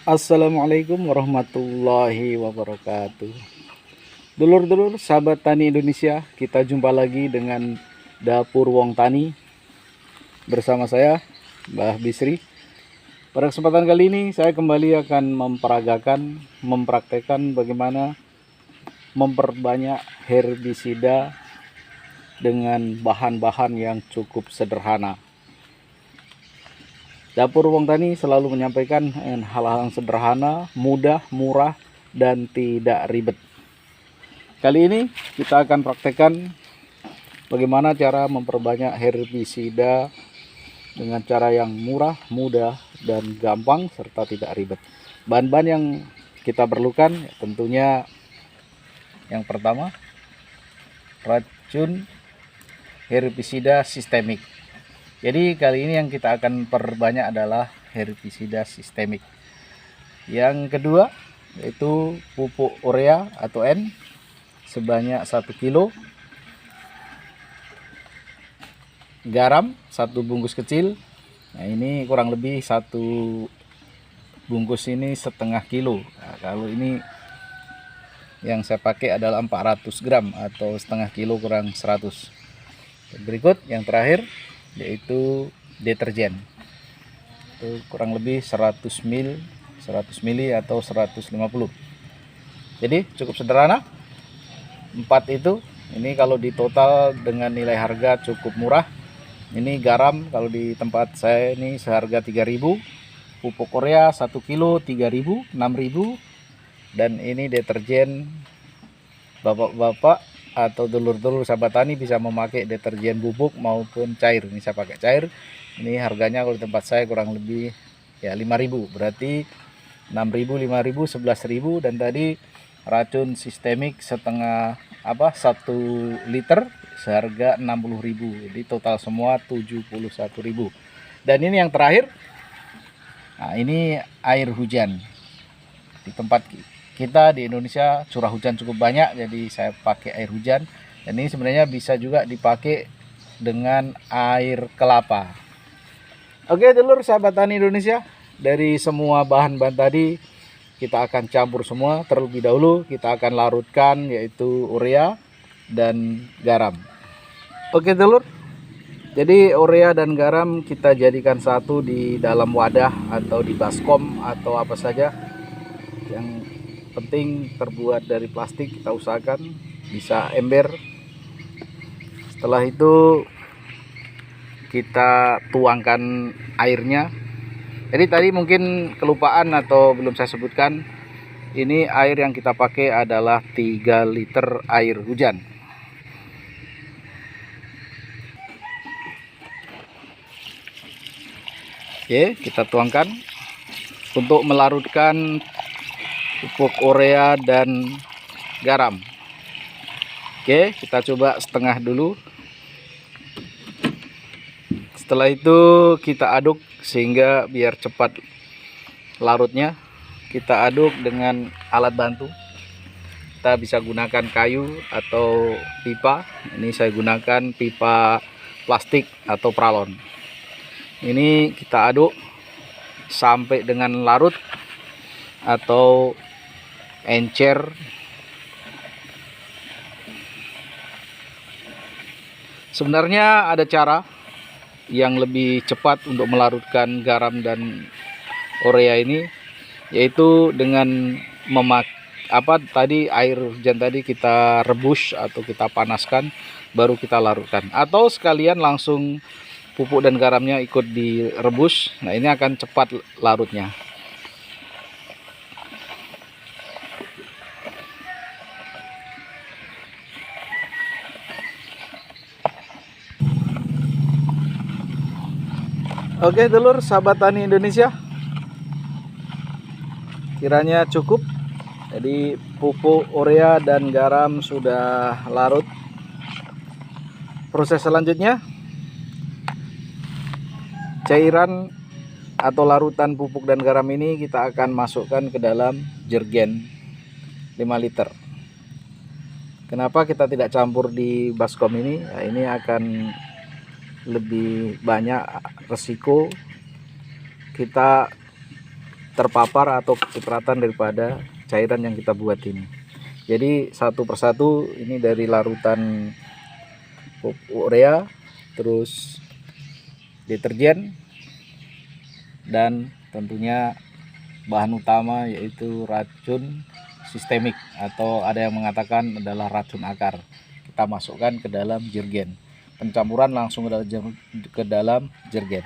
Assalamualaikum warahmatullahi wabarakatuh. Dulur-dulur sahabat tani Indonesia, kita jumpa lagi dengan Dapur Wong Tani bersama saya Mbah Bisri. Pada kesempatan kali ini saya kembali akan mempraktekkan bagaimana memperbanyak herbisida dengan bahan-bahan yang cukup sederhana. Dapur Wong Tani selalu menyampaikan hal-hal yang sederhana, mudah, murah, dan tidak ribet. Kali ini kita akan praktekkan bagaimana cara memperbanyak herbisida dengan cara yang murah, mudah, dan gampang serta tidak ribet. Bahan-bahan yang kita perlukan tentunya yang pertama racun herbisida sistemik. Jadi kali ini yang kita akan perbanyak adalah herbisida sistemik. Yang kedua yaitu pupuk urea atau N sebanyak 1 kilo, garam 1 bungkus kecil. Nah, ini kurang lebih 1 bungkus ini setengah kilo. Nah, kalau ini yang saya pakai adalah 400 gram atau setengah kilo kurang 100. Berikut yang terakhir yaitu deterjen, itu kurang lebih 100 ml atau 150. Jadi cukup sederhana 4 itu. Ini kalau di total dengan nilai harga cukup murah. Ini garam kalau di tempat saya ini seharga 3.000, pupuk urea 1 kilo 3.000, 6.000, dan ini deterjen bapak-bapak atau dulur-dulur sahabat tani bisa memakai deterjen bubuk maupun cair. Ini saya pakai cair. Ini harganya kalau di tempat saya kurang lebih ya 5.000, berarti 6.000, 5.000, 11.000. Dan tadi racun sistemik setengah 1 liter seharga 60.000. Jadi total semua 71.000. Dan ini yang terakhir, nah ini air hujan. Di tempat kita di Indonesia curah hujan cukup banyak, jadi saya pakai air hujan. Dan ini sebenarnya bisa juga dipakai dengan air kelapa. Oke dulur sahabat tani Indonesia, dari semua bahan-bahan tadi kita akan campur semua. Terlebih dahulu kita akan larutkan yaitu urea dan garam. Oke dulur, jadi urea dan garam kita jadikan satu di dalam wadah atau di baskom atau apa saja. Yang penting terbuat dari plastik, kita usahakan bisa ember. Setelah itu kita tuangkan airnya. Jadi tadi mungkin kelupaan atau belum saya sebutkan, ini air yang kita pakai adalah 3 liter air hujan. Oke, kita tuangkan untuk melarutkan pupuk urea dan garam. Oke, kita coba setengah dulu. Setelah itu kita aduk sehingga biar cepat larutnya. Kita aduk dengan alat bantu. Kita bisa gunakan kayu atau pipa. Ini saya gunakan pipa plastik atau pralon. Ini kita aduk sampai dengan larut atau encer. Sebenarnya ada cara yang lebih cepat untuk melarutkan garam dan urea ini, yaitu dengan tadi air hujan tadi kita rebus atau kita panaskan baru kita larutkan, atau sekalian langsung pupuk dan garamnya ikut direbus. Nah, ini akan cepat larutnya. Oke dulur sahabat tani Indonesia, kiranya cukup. Jadi pupuk urea dan garam sudah larut. Proses selanjutnya, cairan atau larutan pupuk dan garam ini kita akan masukkan ke dalam jergen 5 liter. Kenapa kita tidak campur di baskom ini? Nah, ini akan lebih banyak resiko kita terpapar atau kecipratan daripada cairan yang kita buat ini. Jadi satu persatu ini dari larutan pupuk urea, terus deterjen, dan tentunya bahan utama yaitu racun sistemik atau ada yang mengatakan adalah racun akar. Kita masukkan ke dalam jerigen. Pencampuran langsung ke dalam jerigen.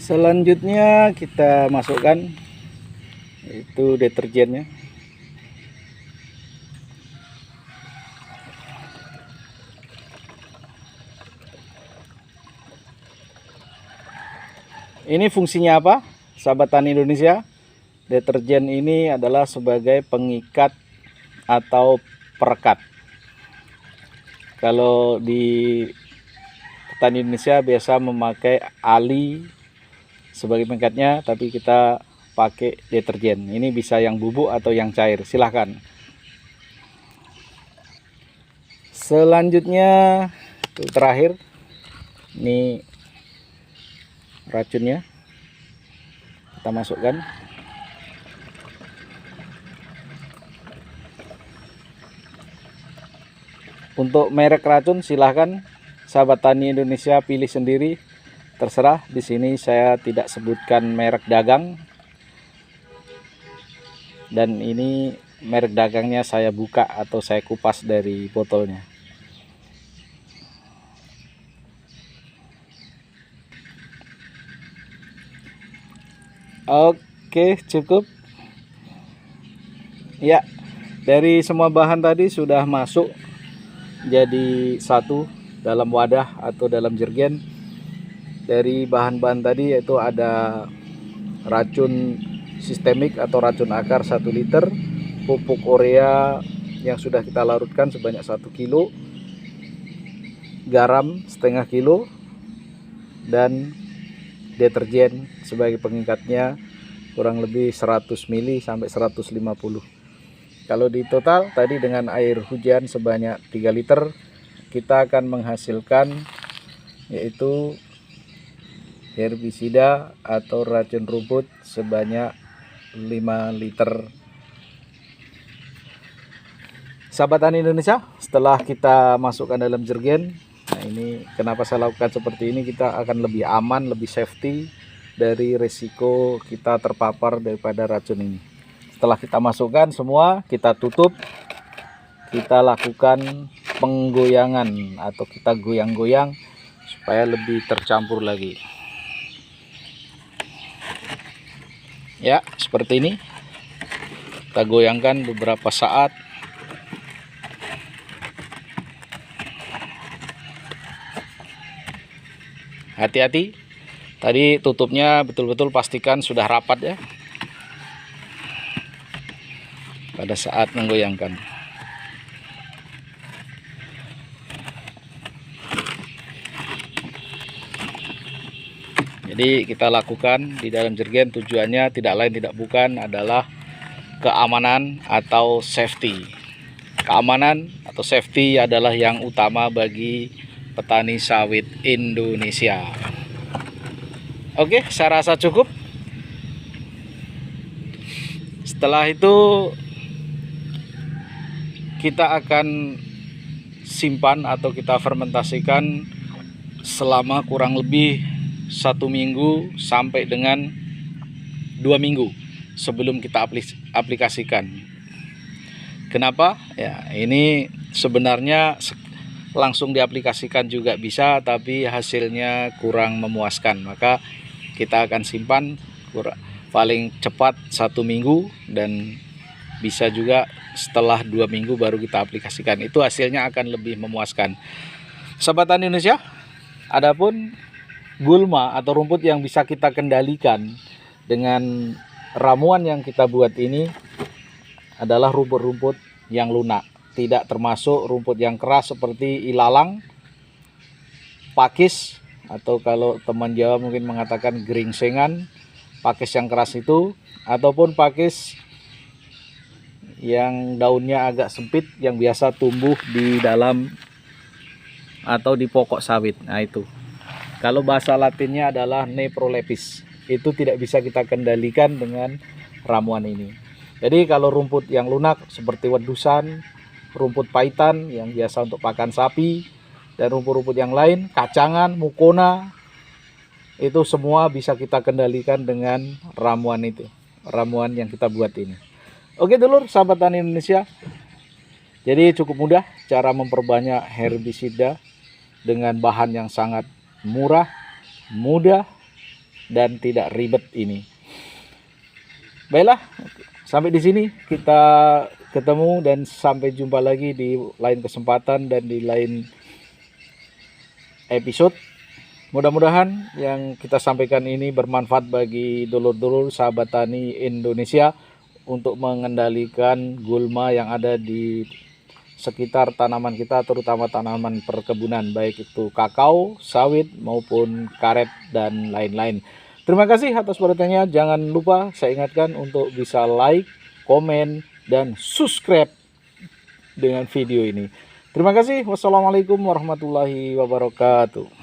Selanjutnya kita masukkan itu deterjennya. Ini fungsinya apa, sahabat tani Indonesia? Deterjen ini adalah sebagai pengikat atau perekat. Kalau di petani Indonesia biasa memakai ali sebagai pengikatnya, tapi kita pakai deterjen. Ini bisa yang bubuk atau yang cair, silahkan. Selanjutnya terakhir, ini racunnya kita masukkan. Untuk merek racun silahkan sahabat tani Indonesia pilih sendiri, terserah. Di sini saya tidak sebutkan merek dagang, dan ini merek dagangnya saya buka atau saya kupas dari botolnya. Oke, cukup ya. Dari semua bahan tadi sudah masuk jadi satu dalam wadah atau dalam jerigen. Dari bahan-bahan tadi yaitu ada racun sistemik atau racun akar 1 liter, pupuk urea yang sudah kita larutkan sebanyak 1 kilo, garam setengah kilo, dan deterjen sebagai pengikatnya kurang lebih 100 ml sampai 150. Kalau di total tadi dengan air hujan sebanyak 3 liter, kita akan menghasilkan yaitu herbisida atau racun rumput sebanyak 5 liter. Sahabat tani Indonesia, setelah kita masukkan dalam jerigen, nah ini kenapa saya lakukan seperti ini, kita akan lebih aman, lebih safety dari resiko kita terpapar daripada racun ini. Setelah kita masukkan semua, kita tutup, kita lakukan penggoyangan atau kita goyang-goyang supaya lebih tercampur lagi. Ya, seperti ini. Kita goyangkan beberapa saat. Hati-hati. Tadi tutupnya betul-betul pastikan sudah rapat ya, pada saat menggoyangkan. Jadi kita lakukan di dalam jerigen, tujuannya tidak lain tidak bukan adalah keamanan atau safety. Keamanan atau safety adalah yang utama bagi petani sawit Indonesia. Oke, saya rasa cukup. Setelah itu kita akan simpan atau kita fermentasikan selama kurang lebih 1 minggu sampai dengan 2 minggu sebelum kita aplikasikan. Kenapa? Ya, ini sebenarnya langsung diaplikasikan juga bisa, tapi hasilnya kurang memuaskan. Maka kita akan simpan paling cepat 1 minggu, dan bisa juga setelah 2 minggu baru kita aplikasikan. Itu hasilnya akan lebih memuaskan. Sahabat tani Indonesia, adapun gulma atau rumput yang bisa kita kendalikan dengan ramuan yang kita buat ini adalah rumput-rumput yang lunak, tidak termasuk rumput yang keras seperti ilalang, pakis, atau kalau teman Jawa mungkin mengatakan geringsengan, pakis yang keras itu, ataupun pakis yang daunnya agak sempit yang biasa tumbuh di dalam atau di pokok sawit. Nah itu, kalau bahasa latinnya adalah Nephrolepis. Itu tidak bisa kita kendalikan dengan ramuan ini. Jadi kalau rumput yang lunak seperti wedusan, rumput paitan yang biasa untuk pakan sapi, dan rumput-rumput yang lain, kacangan, mukona, itu semua bisa kita kendalikan dengan ramuan itu, ramuan yang kita buat ini. Oke dulur, sahabat tani Indonesia, jadi cukup mudah cara memperbanyak herbisida dengan bahan yang sangat murah, mudah, dan tidak ribet ini. Baiklah, sampai di sini kita ketemu dan sampai jumpa lagi di lain kesempatan dan di lain episode. Mudah-mudahan yang kita sampaikan ini bermanfaat bagi dulur-dulur sahabat tani Indonesia untuk mengendalikan gulma yang ada di sekitar tanaman kita, terutama tanaman perkebunan, baik itu kakao, sawit maupun karet dan lain-lain. Terima kasih atas perhatiannya. Jangan lupa saya ingatkan untuk bisa like, komen, dan subscribe dengan video ini. Terima kasih. Wassalamualaikum warahmatullahi wabarakatuh.